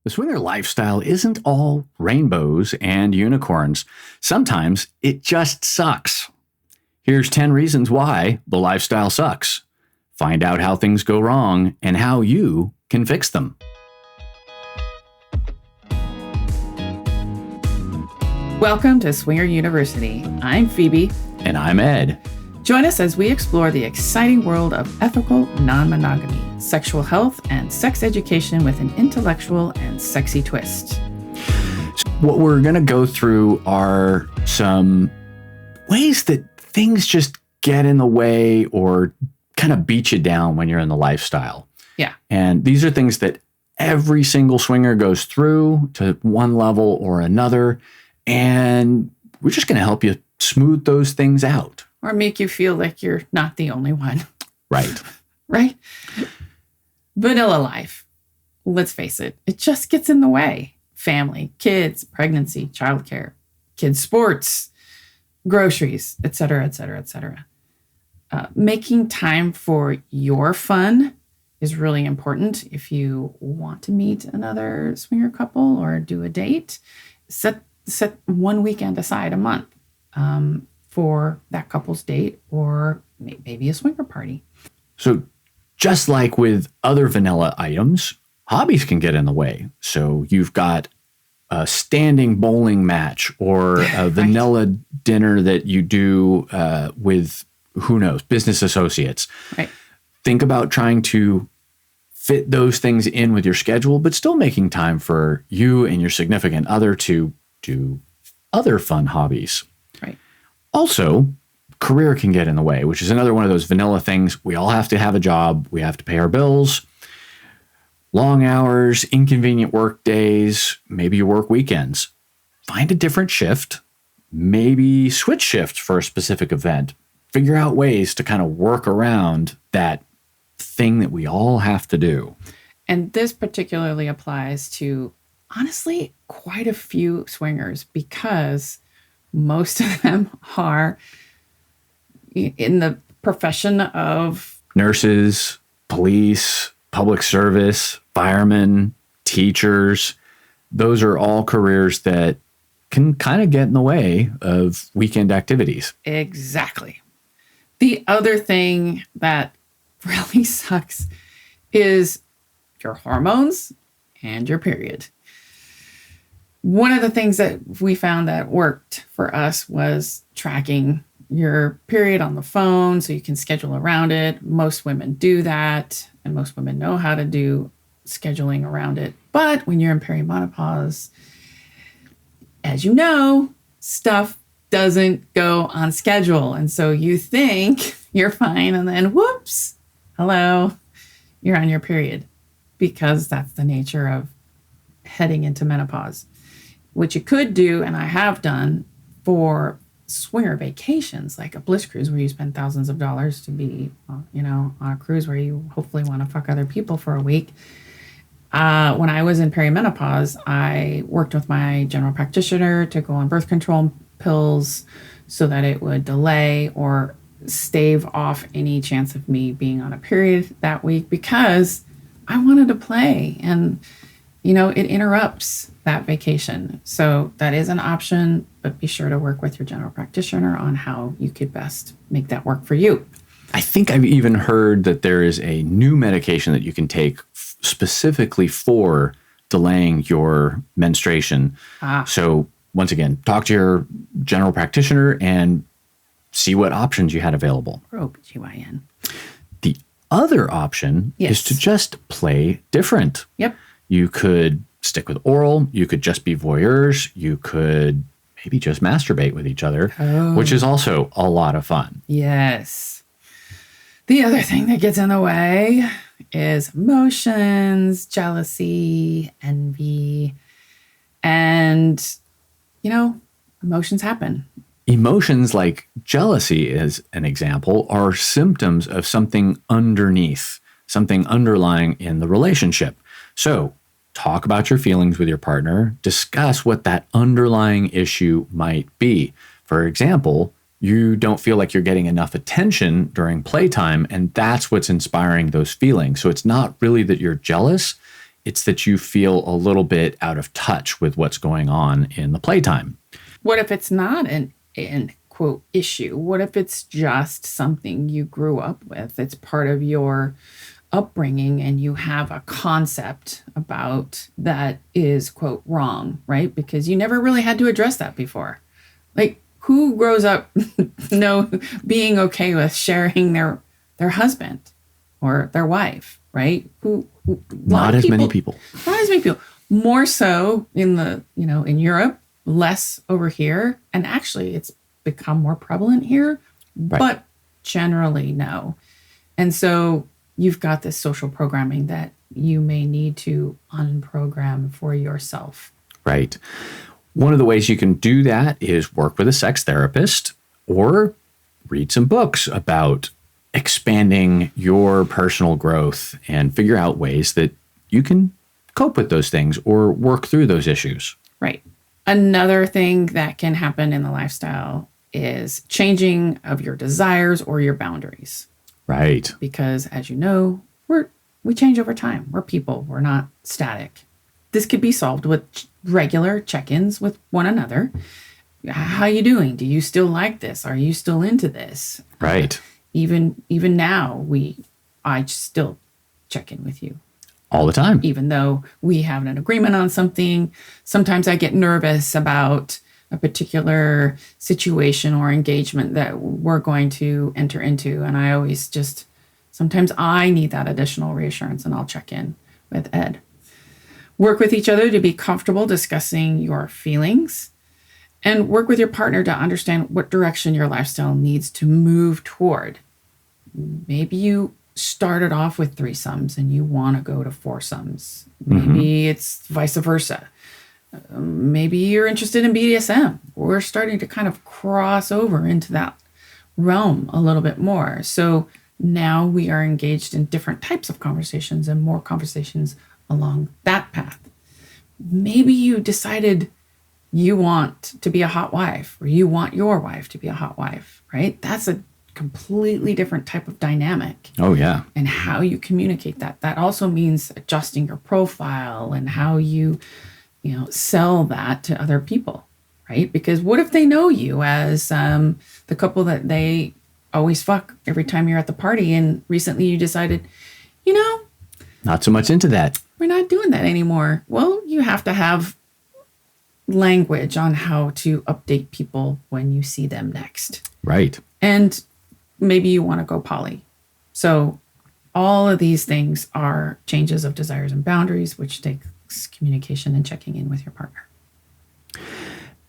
The swinger lifestyle isn't all rainbows and unicorns. Sometimes it just sucks. Here's 10 reasons why the lifestyle sucks. Find out how things go wrong and how you can fix them. Welcome to Swinger University. I'm Phoebe. And I'm Ed. Join us as we explore the exciting world of ethical non-monogamy, sexual health, and sex education with an intellectual and sexy twist. What we're going to go through are some ways that things just get in the way or kind of beat you down when you're in the lifestyle. Yeah. And these are things that every single swinger goes through to one level or another. And we're just going to help you smooth those things out. Or make you feel like you're not the only one. Right. Right? Vanilla life. Let's face it, it just gets in the way. Family, kids, pregnancy, childcare, kids' sports, groceries, etc., etc., etc. Making time for your fun is really important. If you want to meet another swinger couple or do a date, set one weekend aside a month for that couple's date or maybe a swinger party. So just like with other vanilla items, hobbies can get in the way. So you've got a standing bowling match or a vanilla dinner that you do with, who knows, business associates. Right. Think about trying to fit those things in with your schedule, but still making time for you and your significant other to do other fun hobbies. Right. Also, career can get in the way, which is another one of those vanilla things. We all have to have a job. We have to pay our bills. Long hours, inconvenient work days, maybe you work weekends. Find a different shift. Maybe switch shifts for a specific event. Figure out ways to kind of work around that thing that we all have to do. And this particularly applies to, honestly, quite a few swingers because most of them are in the profession of nurses, police, public service, firemen, teachers. Those are all careers that can kind of get in the way of weekend activities. Exactly. The other thing that really sucks is your hormones and your period. One of the things that we found that worked for us was tracking your period on the phone so you can schedule around it. Most women do that, and most women know how to do scheduling around it. But when you're in perimenopause, as you know, stuff doesn't go on schedule. And so you think you're fine, and then whoops, hello, you're on your period, because that's the nature of heading into menopause. What you could do, and I have done for swinger vacations, like a bliss cruise where you spend thousands of dollars to be, on a cruise where you hopefully want to fuck other people for a week. When I was in perimenopause, I worked with my general practitioner to go on birth control pills so that it would delay or stave off any chance of me being on a period that week because I wanted to play and, it interrupts that vacation. So that is an option, but be sure to work with your general practitioner on how you could best make that work for you. I think I've even heard that there is a new medication that you can take specifically for delaying your menstruation. So once again, talk to your general practitioner and see what options you had available. OBGYN. The other option is to just play different. Yep. You could stick with oral. You could just be voyeurs. You could maybe just masturbate with each other, which is also a lot of fun. Yes. The other thing that gets in the way is emotions, jealousy, envy, and, emotions happen. Emotions like jealousy, as an example, are symptoms of something underneath, something underlying in the relationship. So talk about your feelings with your partner, discuss what that underlying issue might be. For example, you don't feel like you're getting enough attention during playtime, and that's what's inspiring those feelings. So it's not really that you're jealous. It's that you feel a little bit out of touch with what's going on in the playtime. What if it's not an quote issue? What if it's just something you grew up with? It's part of your upbringing and you have a concept about that is quote wrong, right? Because you never really had to address that before. Like, who grows up being okay with sharing their husband or their wife, right? Not as many people. Not as many people. More so in Europe, less over here. And actually it's become more prevalent here, right. But generally no. And so you've got this social programming that you may need to unprogram for yourself. Right. One of the ways you can do that is work with a sex therapist or read some books about expanding your personal growth and figure out ways that you can cope with those things or work through those issues. Right. Another thing that can happen in the lifestyle is changing of your desires or your boundaries. Right. Because as you know, we change over time. We're people. We're not static. This could be solved with regular check-ins with one another. How you doing? Do you still like this? Are you still into this? Right. Even now, I still check in with you. All the time. Even though we have an agreement on something, sometimes I get nervous about a particular situation or engagement that we're going to enter into. And I always sometimes I need that additional reassurance and I'll check in with Ed. Work with each other to be comfortable discussing your feelings and work with your partner to understand what direction your lifestyle needs to move toward. Maybe you started off with threesomes and you want to go to foursomes. Maybe it's vice versa. Maybe you're interested in BDSM. We're starting to kind of cross over into that realm a little bit more. So now we are engaged in different types of conversations and more conversations along that path. Maybe you decided you want to be a hot wife or you want your wife to be a hot wife, right? That's a completely different type of dynamic. Oh, yeah. And how you communicate that. That also means adjusting your profile and how you sell that to other people, right? Because what if they know you as the couple that they always fuck every time you're at the party and recently you decided, not so much into that. We're not doing that anymore. Well, you have to have language on how to update people when you see them next. Right. And maybe you want to go poly. So all of these things are changes of desires and boundaries, which takes communication and checking in with your partner.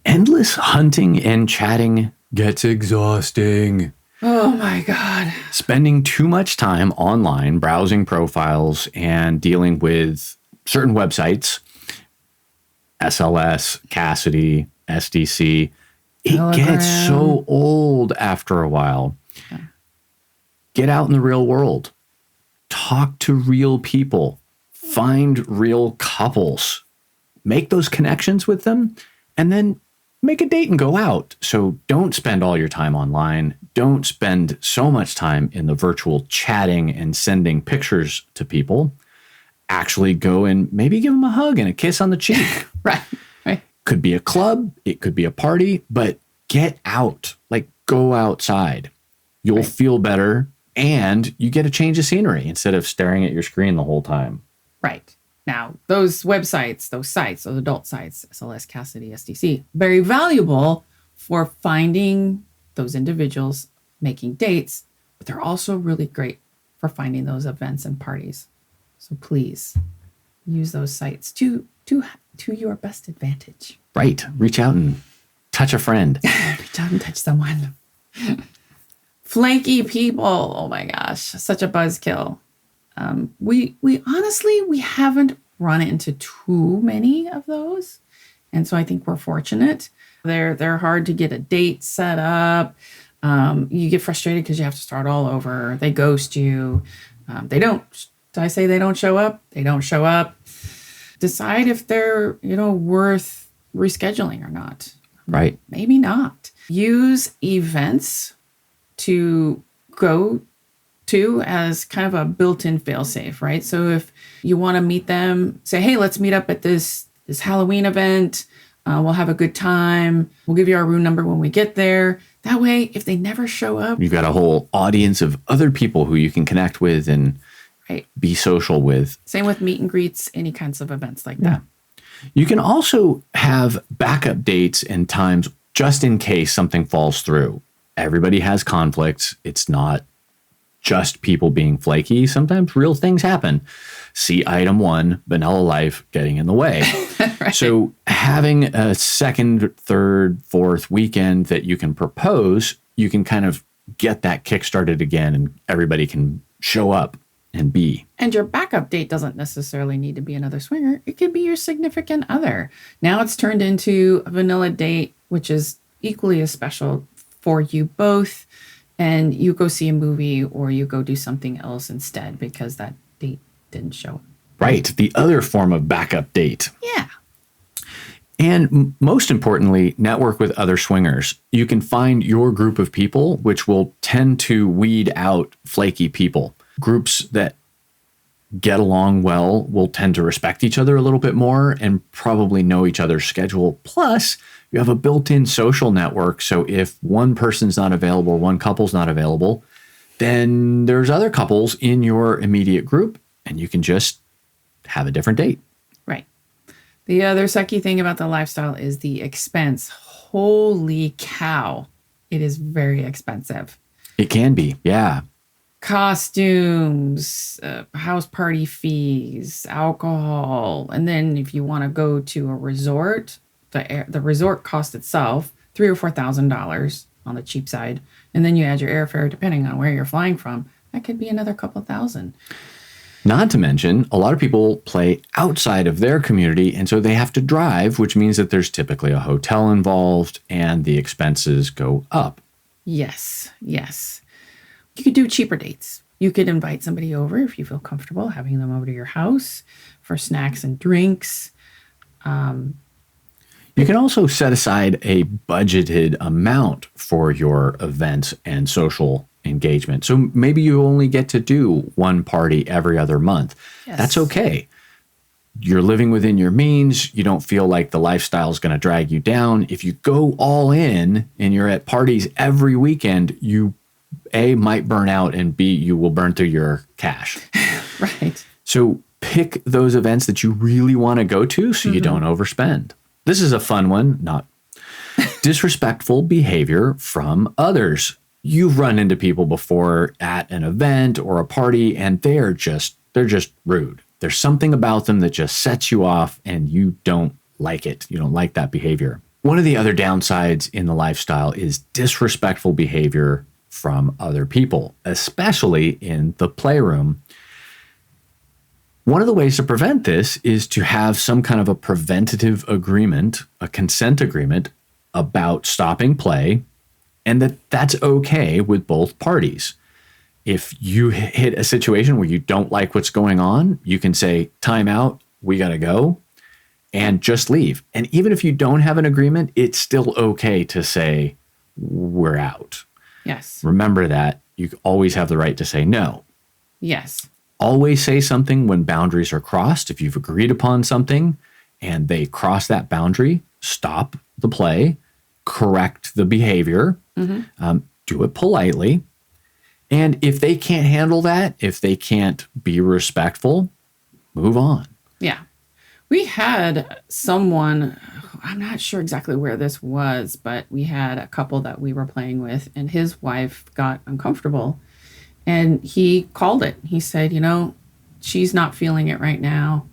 Endless hunting and chatting gets exhausting. Oh my God. Spending too much time online browsing profiles and dealing with certain websites, SLS, Cassidy, SDC, it gets so old after a while. Yeah. Get out in the real world. Talk to real people. Find real couples. Make those connections with them, and then make a date and go out. So don't spend all your time online. Don't spend so much time in the virtual chatting and sending pictures to people. Actually go and maybe give them a hug and a kiss on the cheek. Right. Could be a club. It could be a party, but get out. Like, go outside. You'll feel better and you get a change of scenery instead of staring at your screen the whole time. Right. Now, those websites, those sites, those adult sites, SLS, Cassidy, SDC, very valuable for finding those individuals, making dates, but they're also really great for finding those events and parties. So please use those sites to your best advantage. Right. Reach out and touch a friend. Reach out and touch someone. Flaky people. Oh my gosh. Such a buzzkill. We honestly, we haven't run into too many of those. And so I think we're fortunate. They're hard to get a date set up. You get frustrated because you have to start all over. They ghost you. Did I say they don't show up? They don't show up. Decide if they're, worth rescheduling or not. Right. Maybe not. Use events to go too as kind of a built-in fail-safe, right? So if you want to meet them, say, hey, let's meet up at this Halloween event. We'll have a good time. We'll give you our room number when we get there. That way, if they never show up, You've got a whole audience of other people who you can connect with and right. be social with. Same with meet and greets, any kinds of events like that. You can also have backup dates and times just in case something falls through. Everybody has conflicts. It's not just people being flaky. Sometimes real things happen. See item 1, vanilla life getting in the way. Right. So having a second, third, fourth weekend that you can propose, you can kind of get that kickstarted again and everybody can show up and be. And your backup date doesn't necessarily need to be another swinger. It could be your significant other. Now it's turned into a vanilla date, which is equally as special for you both. And you go see a movie or you go do something else instead because that date didn't show up. Right. The other form of backup date. Yeah. And most importantly, network with other swingers. You can find your group of people, which will tend to weed out flaky people. Groups that get along well will tend to respect each other a little bit more and probably know each other's schedule. Plus, you have a built-in social network. So if one person's not available, one couple's not available, then there's other couples in your immediate group and you can just have a different date. Right. The other sucky thing about the lifestyle is the expense. Holy cow. It is very expensive. It can be, yeah. Costumes, house party fees, alcohol. And then if you want to go to a resort, the resort cost itself $3,000 or $4,000 on the cheap side. And then you add your airfare, depending on where you're flying from. That could be another couple thousand. Not to mention, a lot of people play outside of their community, and so they have to drive, which means that there's typically a hotel involved, and the expenses go up. Yes, yes. You could do cheaper dates. You could invite somebody over if you feel comfortable having them over to your house for snacks and drinks. You can also set aside a budgeted amount for your events and social engagement. So maybe you only get to do one party every other month. Yes. That's okay. You're living within your means. You don't feel like the lifestyle is going to drag you down. If you go all in and you're at parties every weekend, you A, might burn out, and B, you will burn through your cash. Right. So pick those events that you really want to go to so you don't overspend. This is a fun one, not disrespectful behavior from others. You've run into people before at an event or a party, and they're just rude. There's something about them that just sets you off, and you don't like it. You don't like that behavior. One of the other downsides in the lifestyle is disrespectful behavior from other people, especially in the playroom. One of the ways to prevent this is to have some kind of a preventative agreement, a consent agreement about stopping play, and that's okay with both parties. If you hit a situation where you don't like what's going on, you can say, time out, we got to go, and just leave. And even if you don't have an agreement, it's still okay to say, we're out. Yes. Remember that. You always have the right to say no. Yes. Always say something when boundaries are crossed. If you've agreed upon something and they cross that boundary, stop the play, correct the behavior, do it politely. And if they can't handle that, if they can't be respectful, move on. Yeah. We had someone, I'm not sure exactly where this was, but we had a couple that we were playing with, and his wife got uncomfortable. And he called it. He said, she's not feeling it right now.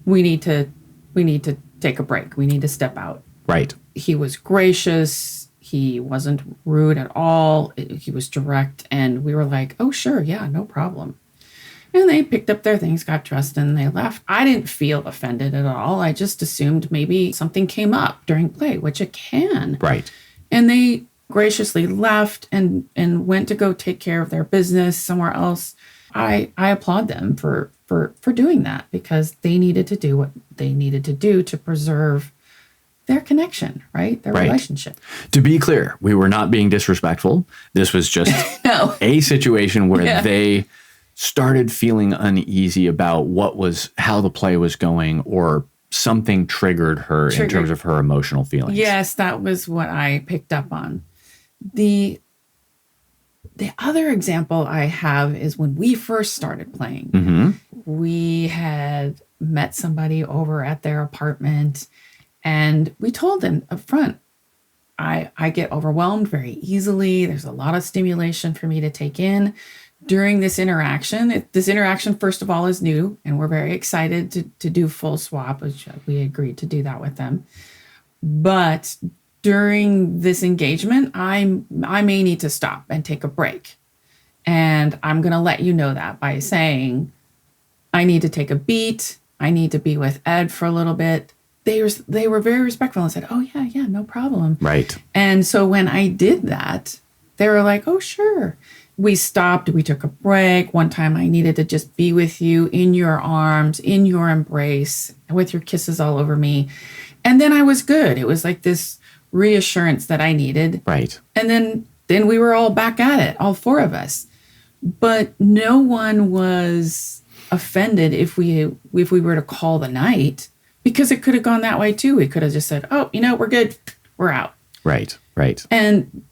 We need to take a break. We need to step out. Right. He was gracious. He wasn't rude at all. He was direct. And we were like, oh, sure. Yeah, no problem. And they picked up their things, got dressed, and they left. I didn't feel offended at all. I just assumed maybe something came up during play, which it can. Right. And they graciously left and went to go take care of their business somewhere else. I applaud them for doing that because they needed to do what they needed to do to preserve their connection, right? Their Right. relationship. To be clear, we were not being disrespectful. This was just No. a situation where Yeah. they started feeling uneasy about how the play was going, or something triggered her in terms of her emotional feelings. Yes, that was what I picked up on. The other example I have is when we first started playing. Mm-hmm. We had met somebody over at their apartment, and we told them up front, I get overwhelmed very easily. There's a lot of stimulation for me to take in during this interaction. This interaction, first of all, is new, and we're very excited to do full swap, which we agreed to do that with them. But during this engagement, I may need to stop and take a break. And I'm going to let you know that by saying, I need to take a beat. I need to be with Ed for a little bit. They were very respectful and said, oh, yeah, no problem. Right. And so when I did that, they were like, oh, sure. We stopped. We took a break. One time I needed to just be with you in your arms, in your embrace, with your kisses all over me. And then I was good. It was like this reassurance that I needed. Right. And then we were all back at it, all four of us. But no one was offended if we were to call the night, because it could have gone that way too. We could have just said, oh, we're good. We're out. Right. Right. And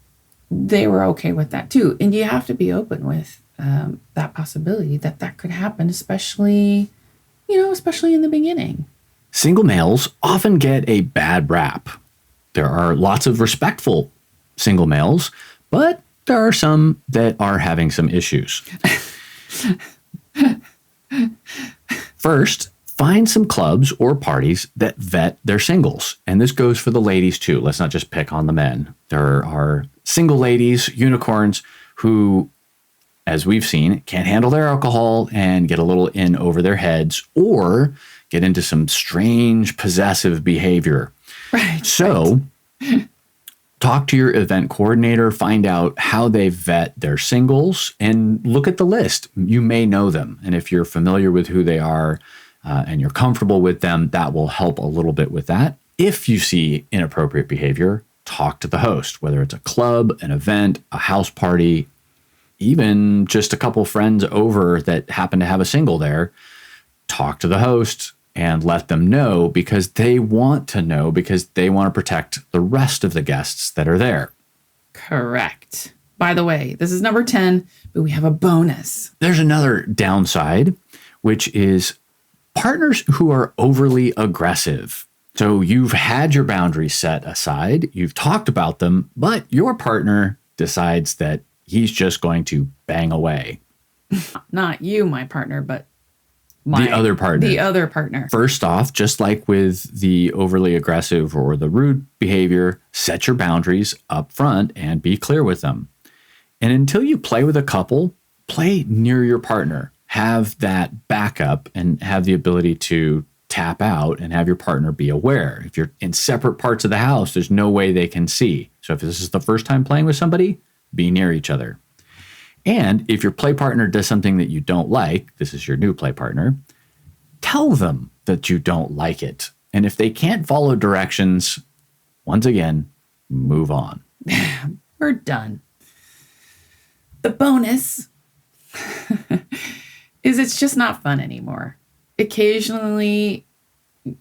they were okay with that too. And you have to be open with that possibility that could happen, especially in the beginning. Single males often get a bad rap. There are lots of respectful single males, but there are some that are having some issues. First, find some clubs or parties that vet their singles. And this goes for the ladies too. Let's not just pick on the men. There are single ladies, unicorns, who, as we've seen, can't handle their alcohol and get a little in over their heads, or get into some strange possessive behavior. Right. So talk to your event coordinator, find out how they vet their singles, and look at the list. You may know them. And if you're familiar with who they are and you're comfortable with them, that will help a little bit with that. If you see inappropriate behavior, talk to the host, whether it's a club, an event, a house party, even just a couple friends over that happen to have a single there. Talk to the host and let them know, because they want to know, because they want to protect the rest of the guests that are there. Correct. By the way, this is number 10, but we have a bonus. There's another downside, which is partners who are overly aggressive. So you've had your boundaries set aside, you've talked about them, but your partner decides that he's just going to bang away. Not you, my partner, but the other partner. The other partner. First off, just like with the overly aggressive or the rude behavior, set your boundaries up front and be clear with them. And until you play with a couple, play near your partner. Have that backup and have the ability to tap out and have your partner be aware. If you're in separate parts of the house, there's no way they can see. So if this is the first time playing with somebody, be near each other. And if your play partner does something that you don't like, this is your new play partner, tell them that you don't like it. And if they can't follow directions, once again, move on. We're done. The bonus is it's just not fun anymore. Occasionally,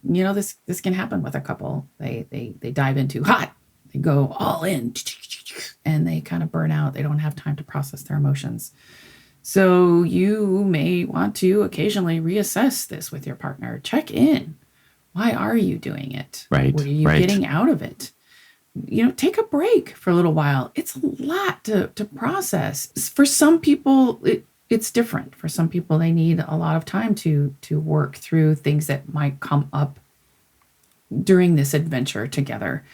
this can happen with a couple. They dive in too hot. They go all in and they kind of burn out. They don't have time to process their emotions. So you may want to occasionally reassess this with your partner. Check in. Why are you doing it? Right. What are you getting out of it? Take a break for a little while. It's a lot to process. For some people, it's different. For some people, they need a lot of time to work through things that might come up during this adventure together.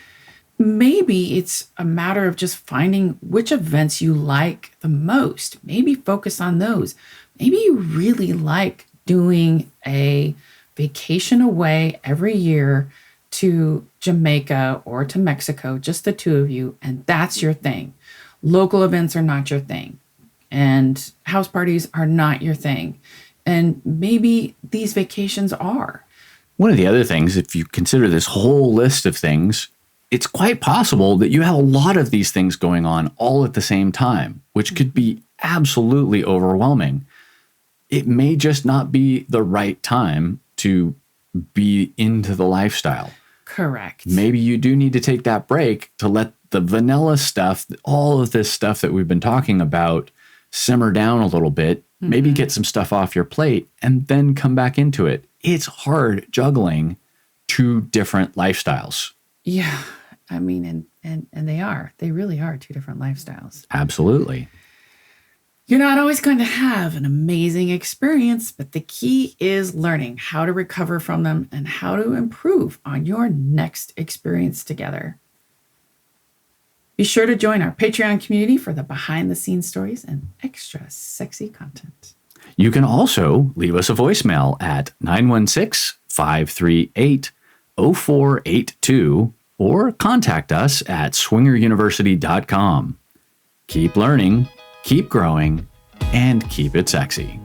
Maybe it's a matter of just finding which events you like the most. Maybe focus on those. Maybe you really like doing a vacation away every year to Jamaica or to Mexico, just the two of you, and that's your thing. Local events are not your thing, and house parties are not your thing. And maybe these vacations are. One of the other things, if you consider this whole list of things, it's quite possible that you have a lot of these things going on all at the same time, which could be absolutely overwhelming. It may just not be the right time to be into the lifestyle. Correct. Maybe you do need to take that break to let the vanilla stuff, all of this stuff that we've been talking about, simmer down a little bit. Maybe get some stuff off your plate and then come back into it. It's hard juggling two different lifestyles. Yeah. I mean, and they really are two different lifestyles. Absolutely. You're not always going to have an amazing experience, but the key is learning how to recover from them and how to improve on your next experience together. Be sure to join our Patreon community for the behind-the-scenes stories and extra sexy content. You can also leave us a voicemail at 916-538-0482 or contact us at swingeruniversity.com. Keep learning, keep growing, and keep it sexy.